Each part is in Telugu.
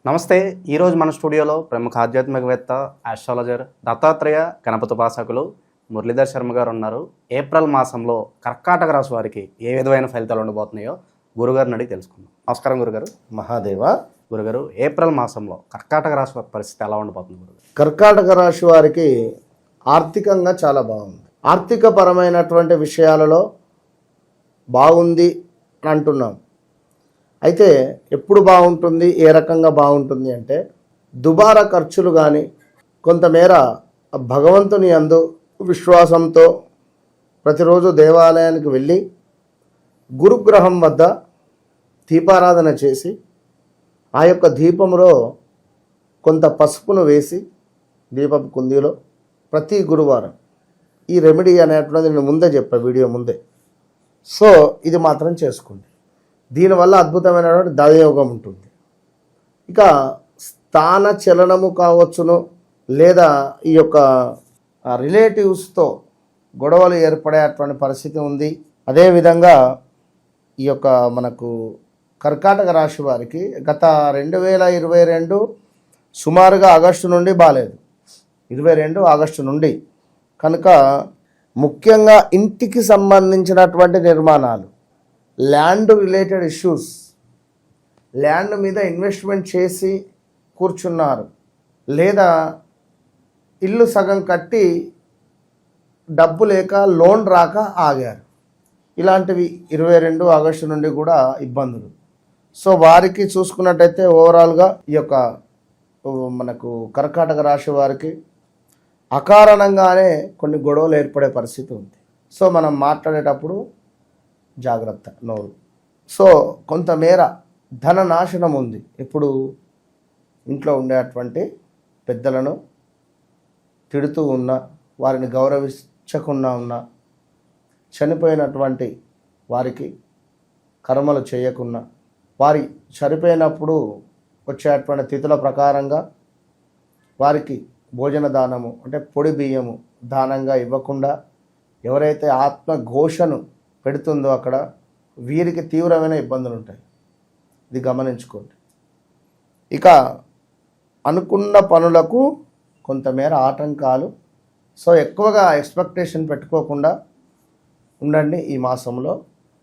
నమస్తే. ఈరోజు మన స్టూడియోలో ప్రముఖ ఆధ్యాత్మికవేత్త, ఆస్ట్రాలజర్, దత్తాత్రేయ గణపతి ఉపాసకులు మురళీధర్ శర్మ గారు ఉన్నారు. ఏప్రిల్ మాసంలో కర్కాటక రాశి వారికి ఏ విధమైన ఫలితాలు ఉండబోతున్నాయో గురుగారిని అడిగి తెలుసుకుందాం. నమస్కారం గురుగారు. మహాదేవ. గురుగారు, ఏప్రిల్ మాసంలో కర్కాటక రాశి వారి పరిస్థితి ఎలా ఉండబోతుంది గురుగారు? కర్కాటక రాశి వారికి ఆర్థికంగా చాలా బాగుంది. ఆర్థిక పరమైనటువంటి విషయాలలో బాగుంది అని అంటున్నాం. అయితే ఎప్పుడు బాగుంటుంది, ఏ రకంగా బాగుంటుంది అంటే దుబారా ఖర్చులు కానీ కొంతమేర భగవంతుని యందు విశ్వాసంతో ప్రతిరోజు దేవాలయానికి వెళ్ళి గురుగ్రహం వద్ద దీపారాధన చేసి ఆ యొక్క దీపంలో కొంత పసుపును వేసి దీపపు కుందీలో ప్రతి గురువారం ఈ రెమెడీ అనేటువంటిది నేను ముందే చెప్పా, వీడియో ముందే. సో ఇది మాత్రం చేసుకోండి. దీనివల్ల అద్భుతమైనటువంటి దయోగం ఉంటుంది. ఇక స్థాన చలనము కావచ్చును, లేదా ఈ యొక్క రిలేటివ్స్తో గొడవలు ఏర్పడేటువంటి పరిస్థితి ఉంది. అదేవిధంగా ఈ యొక్క మనకు కర్కాటక రాశి వారికి గత 2022 సుమారుగా ఆగస్టు నుండి బాలేదు. 22 ఆగస్టు నుండి కనుక ముఖ్యంగా ఇంటికి సంబంధించినటువంటి నిర్మాణాలు, ల్యాండ్ రిలేటెడ్ ఇష్యూస్, ల్యాండ్ మీద ఇన్వెస్ట్మెంట్ చేసి కూర్చున్నారు, లేదా ఇల్లు సగం కట్టి డబ్బు లేక లోన్ రాక ఆగారు. ఇలాంటివి 22 ఆగస్టు నుండి కూడా ఇబ్బందులు. సో వారికి చూసుకున్నట్టయితే ఓవరాల్గా ఈ యొక్క మనకు కర్కాటక రాశి వారికి అకారణంగానే కొన్ని గొడవలు ఏర్పడే పరిస్థితి ఉంది. సో మనం మాట్లాడేటప్పుడు జాగ్రత్త నోరు. సో కొంతమేర ధన నాశనం ఉంది. ఇప్పుడు ఇంట్లో ఉండేటువంటి పెద్దలను తిడుతూ ఉన్నా, వారిని గౌరవించకుండా ఉన్నా, చనిపోయినటువంటి వారికి కర్మలు చేయకున్నా, వారి చనిపోయినప్పుడు వచ్చేటువంటి తిథుల ప్రకారంగా వారికి భోజన దానము అంటే పొడి బియ్యము దానంగా ఇవ్వకుండా ఎవరైతే ఆత్మఘోషను పెడుతుందో అక్కడ వీరికి తీవ్రమైన ఇబ్బందులు ఉంటాయి. ఇది గమనించుకోండి. ఇక అనుకున్న పనులకు కొంతమేర ఆటంకాలు. సో ఎక్కువగా ఎక్స్పెక్టేషన్ పెట్టుకోకుండా ఉండండి ఈ మాసంలో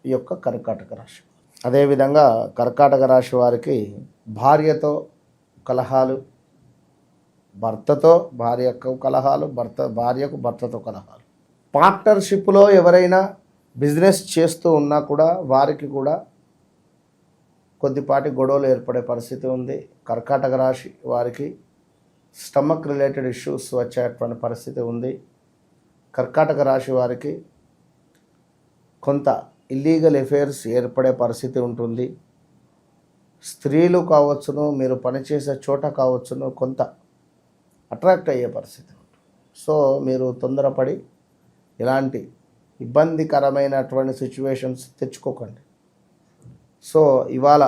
ఈ యొక్క కర్కాటక రాశి. అదేవిధంగా కర్కాటక రాశి వారికి భార్యతో కలహాలు, భర్తతో భార్యకు కలహాలు, భార్యకు భర్తతో కలహాలు, పార్ట్నర్షిప్లో ఎవరైనా బిజినెస్ చేస్తూ ఉన్నా కూడా వారికి కూడా కొద్దిపాటి గొడవలు ఏర్పడే పరిస్థితి ఉంది. కర్కాటక రాశి వారికి స్టమక్ రిలేటెడ్ ఇష్యూస్ వచ్చేటువంటి పరిస్థితి ఉంది. కర్కాటక రాశి వారికి కొంత ఇల్లీగల్ అఫైర్స్ ఏర్పడే పరిస్థితి ఉంటుంది. స్త్రీలు కావచ్చును, మీరు పనిచేసే చోట కావచ్చును, కొంత అట్రాక్ట్ అయ్యే పరిస్థితి ఉంటుంది. సో మీరు తొందరపడి ఇలాంటి ఇబ్బందికరమైనటువంటి సిచ్యువేషన్స్ తెచ్చుకోకండి. సో ఇవాళ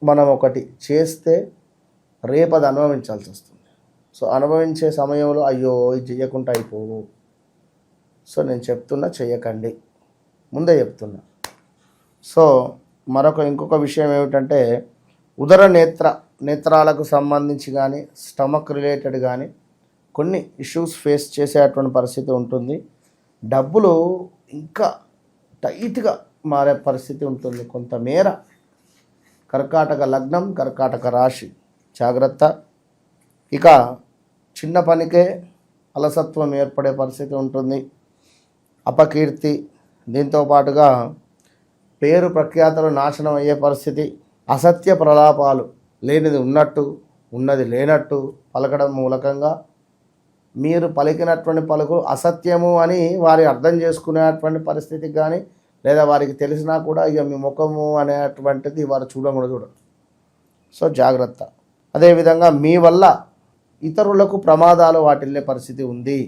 మనం ఒకటి చేస్తే రేపు అది అనుభవించాల్సి వస్తుంది. సో అనుభవించే సమయంలో అయ్యో ఇది చెయ్యకుండా అయిపోవు. సో నేను చెప్తున్నా, చెయ్యకండి, ముందే చెప్తున్నా. సో ఇంకొక విషయం ఏమిటంటే ఉదర నేత్రాలకు సంబంధించి కానీ స్టమక్ రిలేటెడ్ కానీ కొన్ని ఇష్యూస్ ఫేస్ చేసేటువంటి పరిస్థితి ఉంటుంది. డబ్బులు ఇంకా టైట్గా మారే పరిస్థితి ఉంటుంది కొంతమేర. కర్కాటక లగ్నం, కర్కాటక రాశి జాగ్రత్త. ఇక చిన్న పనికే అలసత్వం ఏర్పడే పరిస్థితి ఉంటుంది. అపకీర్తి, దీంతో పాటుగా పేరు ప్రఖ్యాతలు నాశనం అయ్యే పరిస్థితి. అసత్య ప్రలాపాలు, లేనిది ఉన్నట్టు ఉన్నది లేనట్టు పలకడం మూలకంగా మీరు పలికినటువంటి పలుకు అసత్యము అని వారి అర్థం చేసుకునేటువంటి పరిస్థితికి కానీ, లేదా వారికి తెలిసినా కూడా ఇక మీ ముఖము అనేటువంటిది వారు చూడరు. సో జాగ్రత్త. అదేవిధంగా మీ వల్ల ఇతరులకు ప్రమాదాలు వాటిల్లే పరిస్థితి ఉంది.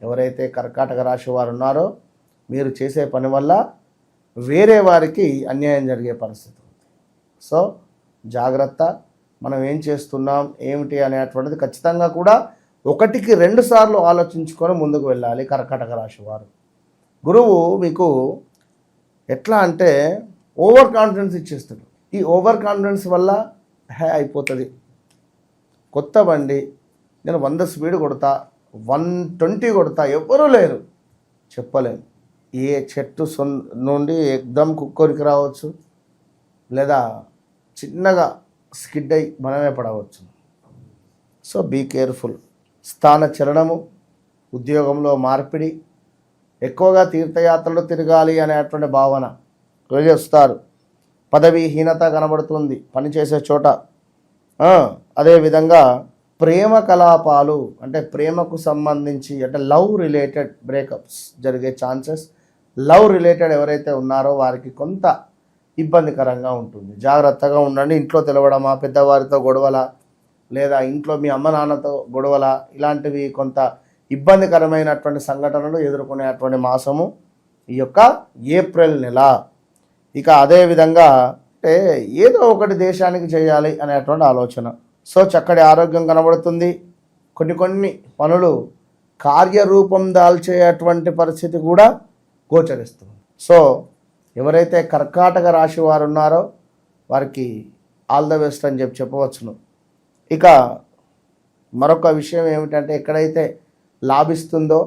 ఎవరైతే కర్కాటక రాశి వారు ఉన్నారో మీరు చేసే పని వల్ల వేరే వారికి అన్యాయం జరిగే పరిస్థితి ఉంది. సో జాగ్రత్త. మనం ఏం చేస్తున్నాం ఏమిటి అనేటువంటిది ఖచ్చితంగా కూడా 1కి 2 సార్లు ఆలోచించుకొని ముందుకు వెళ్ళాలి కర్కాటక రాశి వారు. గురువు మీకు ఎట్లా అంటే ఓవర్ కాన్ఫిడెన్స్ ఇచ్చేస్తాడు. ఈ ఓవర్ కాన్ఫిడెన్స్ వల్ల అయిపోతుంది. కొత్త బండి, నేను 100 స్పీడ్ కొడతా, 120 కొడతా, ఎవ్వరూ లేరు, చెప్పలేము. ఏ చెట్టు నుండి ఎగ్దమ్ కుక్కోరికి రావచ్చు, లేదా చిన్నగా స్కిడ్ అయి మనమే పడవచ్చు. So be careful. స్థాన చలనము, ఉద్యోగంలో మార్పిడి, ఎక్కువగా తీర్థయాత్రలు తిరగాలి అనేటువంటి భావన వస్తారు. పదవీహీనత కనబడుతుంది పనిచేసే చోట. అదేవిధంగా ప్రేమ కలాపాలు, అంటే ప్రేమకు సంబంధించి, అంటే లవ్ రిలేటెడ్ బ్రేకప్స్ జరిగే ఛాన్సెస్. లవ్ రిలేటెడ్ ఎవరైతే ఉన్నారో వారికి కొంత ఇబ్బందికరంగా ఉంటుంది. జాగ్రత్తగా ఉండండి. ఇంట్లో తెలవడమా, పెద్దవారితో గొడవల, లేదా ఇంట్లో మీ అమ్మ నాన్నతో గొడవల, ఇలాంటివి కొంత ఇబ్బందికరమైనటువంటి సంఘటనలు ఎదుర్కొనేటువంటి మాసము ఈ యొక్క ఏప్రిల్ నెల. ఇక అదేవిధంగా అంటే ఏదో ఒకటి దేశానికి చేయాలి అనేటువంటి ఆలోచన. సో చక్కటి ఆరోగ్యం కనబడుతుంది. కొన్ని పనులు కార్యరూపం దాల్చేటువంటి పరిస్థితి కూడా గోచరిస్తుంది. సో ఎవరైతే కర్కాటక రాశి వారు ఉన్నారో వారికి ఆల్ ద బెస్ట్ అని చెప్పవచ్చును. ఇక మరొక విషయం ఏమిటంటే, ఎక్కడైతే లాభిస్తుందో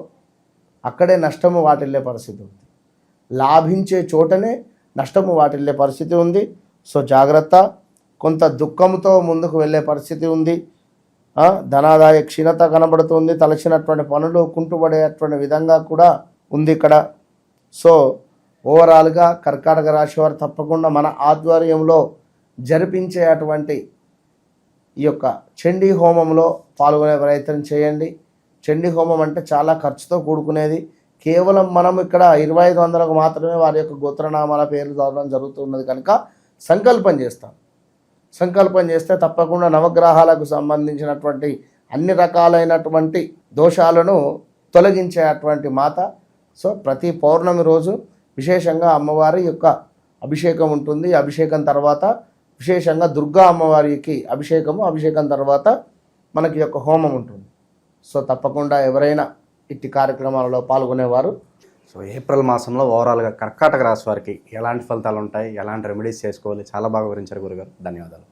అక్కడే నష్టము వాటిల్లే పరిస్థితి ఉంది. లాభించే చోటనే నష్టము వాటిల్లే పరిస్థితి ఉంది. సో జాగ్రత్త. కొంత దుఃఖంతో ముందుకు వెళ్ళే పరిస్థితి ఉంది. ధనాదాయ క్షీణత కనబడుతుంది. తలచినటువంటి పనులు కుంటుపడేటువంటి విధంగా కూడా ఉంది ఇక్కడ. సో ఓవరాల్గా కర్కాటక రాశి వారు తప్పకుండా మన ఆధ్వర్యంలో జరిపించే అటువంటి ఈ యొక్క చండీ హోమంలో పాల్గొనే ప్రయత్నం చేయండి. చండీ హోమం అంటే చాలా ఖర్చుతో కూడుకునేది. కేవలం మనం ఇక్కడ 2500కు మాత్రమే వారి యొక్క గోత్రనామాల పేర్లు చదవడం జరుగుతున్నది కనుక సంకల్పం చేస్తే తప్పకుండా నవగ్రహాలకు సంబంధించినటువంటి అన్ని రకాలైనటువంటి దోషాలను తొలగించేటువంటి మాత. సో ప్రతి పౌర్ణమి రోజు విశేషంగా అమ్మవారి యొక్క అభిషేకం ఉంటుంది. అభిషేకం తర్వాత విశేషంగా దుర్గా అమ్మవారికి అభిషేకం తర్వాత మనకి యొక్క హోమం ఉంటుంది. సో తప్పకుండా ఎవరైనా ఇట్టి కార్యక్రమాలలో పాల్గొనేవారు. సో ఏప్రిల్ మాసంలో ఓవరాల్గా కర్కాటక రాశి వారికి ఎలాంటి ఫలితాలు ఉంటాయి, ఎలాంటి రెమెడీస్ చేసుకోవాలి, చాలా బాగా వివరించారు గురుగారు. ధన్యవాదాలు.